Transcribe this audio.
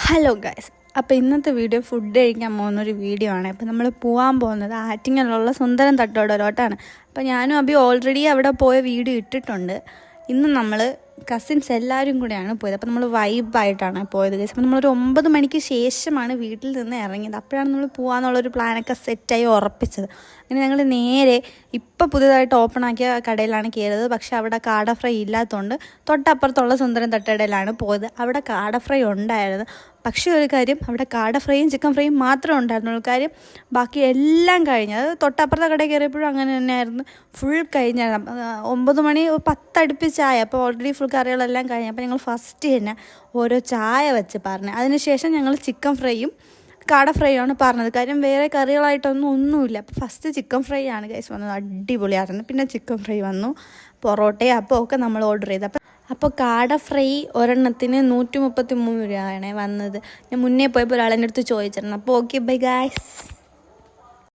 Hello guys, അപ്പോൾ ഇന്നത്തെ video food കഴിക്കാൻ പോകുന്നൊരു വീഡിയോ ആണ്. അപ്പോൾ നമ്മൾ പോകാൻ പോകുന്നത് ആറ്റിങ്ങലുള്ള സുന്ദരം തട്ടുകടയിലോട്ടാണ്. അപ്പോൾ ഞാനും അബി ഓൾറെഡി അവിടെ പോയ വീഡിയോ ഇട്ടിട്ടുണ്ട്. ഇന്ന് നമ്മൾ കസിൻസ് എല്ലാവരും കൂടെയാണ് പോയത്. അപ്പോൾ നമ്മൾ വൈബായിട്ടാണ് പോയത് ഗൈസ്. അപ്പോൾ നമ്മളൊരു 9 മണിക്ക് ശേഷമാണ് വീട്ടിൽ നിന്ന് ഇറങ്ങിയത്. അപ്പോഴാണ് നമ്മൾ പോകാമെന്നുള്ളൊരു പ്ലാനൊക്കെ സെറ്റായി ഉറപ്പിച്ചത്. അങ്ങനെ ഞങ്ങൾ നേരെ ഇപ്പോൾ പുതിയതായിട്ട് ഓപ്പൺ ആക്കിയ കടയിലാണ് കയറിയത്. പക്ഷേ അവിടെ കാട ഫ്രൈ ഇല്ലാത്തതുകൊണ്ട് തൊട്ടപ്പുറത്തുള്ള സുന്ദരം തട്ടുകടയിലാണ് പോയത്. അവിടെ കാട ഫ്രൈ ഉണ്ടായിരുന്നു. പക്ഷേ ഒരു കാര്യം, അവിടെ കാട ഫ്രൈയും ചിക്കൻ ഫ്രൈയും മാത്രമേ ഉണ്ടായിരുന്നുള്ളൂ. കാര്യം ബാക്കി എല്ലാം കഴിഞ്ഞ്, അത് തൊട്ടപ്പുറത്തെ കടയിൽ കയറിയപ്പോഴും അങ്ങനെ തന്നെയായിരുന്നു. ഫുൾ കഴിഞ്ഞായിരുന്നു. 9 മണി 10 അടുപ്പിച്ചായ. അപ്പോൾ ഓൾറെഡി ഫുൾ കറികളെല്ലാം കഴിഞ്ഞു. അപ്പോൾ ഞങ്ങൾ ഫസ്റ്റ് തന്നെ ഓരോ ചായ വെച്ച് പറഞ്ഞു. അതിനുശേഷം ഞങ്ങൾ ചിക്കൻ ഫ്രൈയും കാട ഫ്രൈ ആണ് പറഞ്ഞത്. കാര്യം വേറെ ഒന്നുമില്ല. അപ്പോൾ ഫസ്റ്റ് ചിക്കൻ ഫ്രൈ ആണ് ഗൈസ് വന്നത്. അടിപൊളിയായിരുന്നു. പിന്നെ ചിക്കൻ ഫ്രൈ വന്നു, പൊറോട്ടയും അപ്പോൾ ഒക്കെ നമ്മൾ ഓർഡർ ചെയ്ത്. അപ്പോൾ കാട ഫ്രൈ ഒരെണ്ണത്തിന് 133 രൂപയാണ് വന്നത്. ഞാൻ മുന്നേ പോയപ്പോൾ ഒരാളെൻ്റെ അടുത്ത് ചോദിച്ചിരുന്നു. അപ്പോൾ ഓക്കെ ബൈ ഗൈസ്.